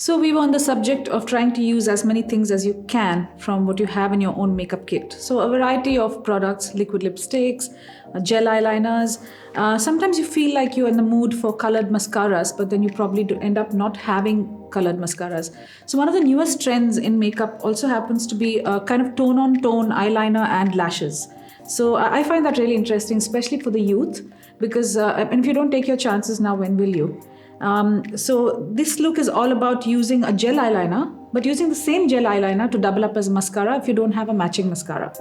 So we were on the subject of trying to use as many things as you can from what you have in your own makeup kit. So a variety of products, liquid lipsticks, gel eyeliners. Sometimes you feel like you're in the mood for colored mascaras, but then you probably end up not having colored mascaras. So one of the newest trends in makeup also happens to be a kind of tone-on-tone eyeliner and lashes. So I find that really interesting, especially for the youth, because and if you don't take your chances now, when will you? So this look is all about using a gel eyeliner, but using the same gel eyeliner to double up as a mascara if you don't have a matching mascara.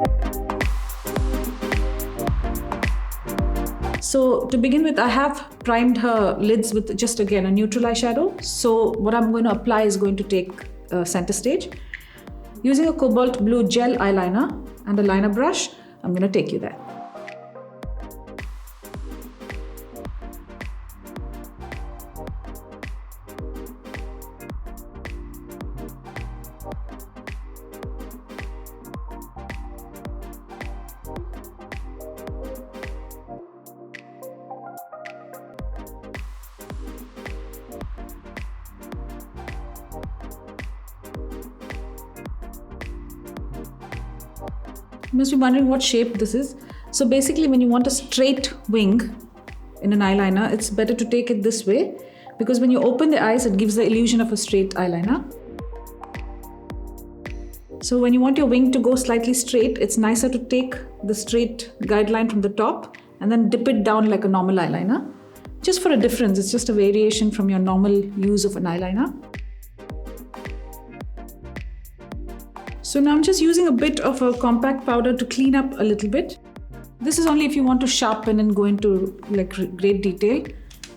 So to begin with, I have primed her lids with just again a neutral eyeshadow. So what I'm going to apply is going to take center stage. Using a cobalt blue gel eyeliner and a liner brush, I'm going to take you there. You must be wondering what shape this is. So basically, when you want a straight wing in an eyeliner, it's better to take it this way, because when you open the eyes, it gives the illusion of a straight eyeliner. So when you want your wing to go slightly straight, it's nicer to take the straight guideline from the top and then dip it down like a normal eyeliner. Just for a difference, it's just a variation from your normal use of an eyeliner. So now I'm just using a bit of a compact powder to clean up a little bit. This is only if you want to sharpen and go into like great detail,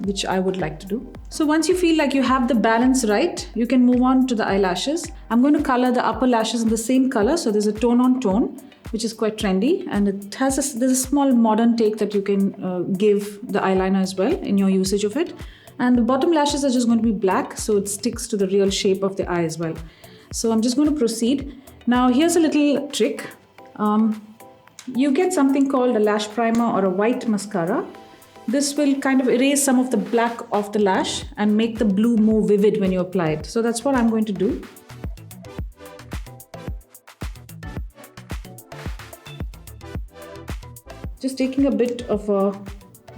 which I would like to do. So once you feel like you have the balance right, you can move on to the eyelashes. I'm going to color the upper lashes in the same color. So there's a tone on tone, which is quite trendy, and it has there's a small modern take that you can give the eyeliner as well in your usage of it. And the bottom lashes are just going to be black, so it sticks to the real shape of the eye as well. So I'm just going to proceed. Now here's a little trick. You get something called a lash primer or a white mascara. This will kind of erase some of the black off the lash and make the blue more vivid when you apply it. So that's what I'm going to do. Just taking a bit of a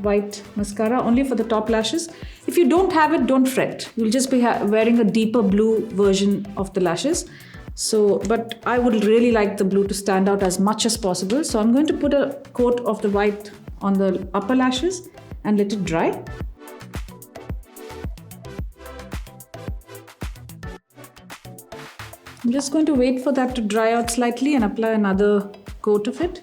white mascara only for the top lashes. If you don't have it, don't fret. You'll just be wearing a deeper blue version of the lashes. So, but I would really like the blue to stand out as much as possible. So I'm going to put a coat of the white on the upper lashes and let it dry. I'm just going to wait for that to dry out slightly and apply another coat of it.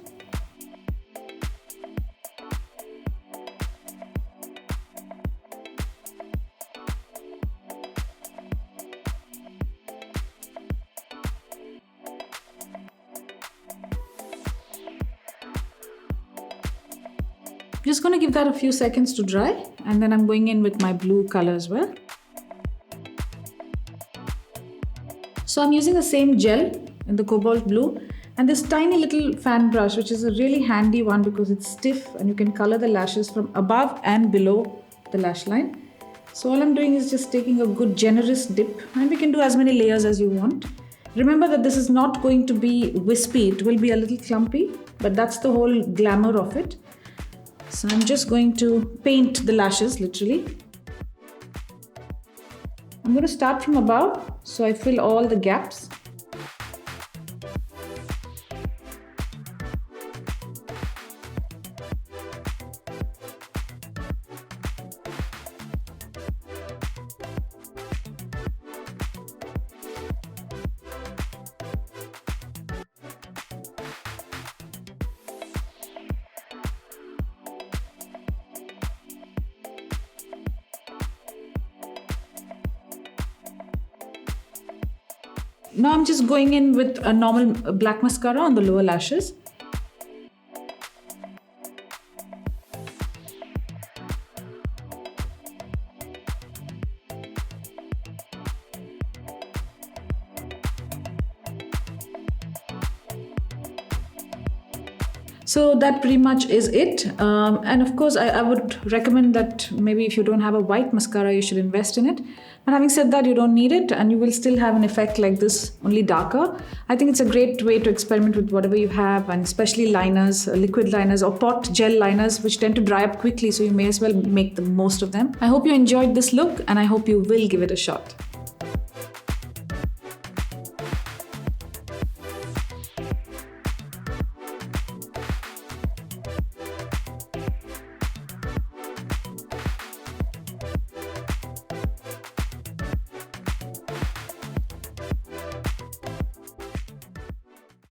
Just going to give that a few seconds to dry, and then I'm going in with my blue color as well. So I'm using the same gel in the cobalt blue and this tiny little fan brush, which is a really handy one because it's stiff and you can color the lashes from above and below the lash line. So all I'm doing is just taking a good generous dip, and we can do as many layers as you want. Remember that this is not going to be wispy, it will be a little clumpy, but that's the whole glamour of it. So I'm just going to paint the lashes literally. I'm going to start from above so I fill all the gaps. Now I'm just going in with a normal black mascara on the lower lashes. So that pretty much is it. And of course, I would recommend that maybe if you don't have a white mascara, you should invest in it. But having said that, you don't need it and you will still have an effect like this, only darker. I think it's a great way to experiment with whatever you have, and especially liners, liquid liners or pot gel liners, which tend to dry up quickly, so you may as well make the most of them. I hope you enjoyed this look and I hope you will give it a shot.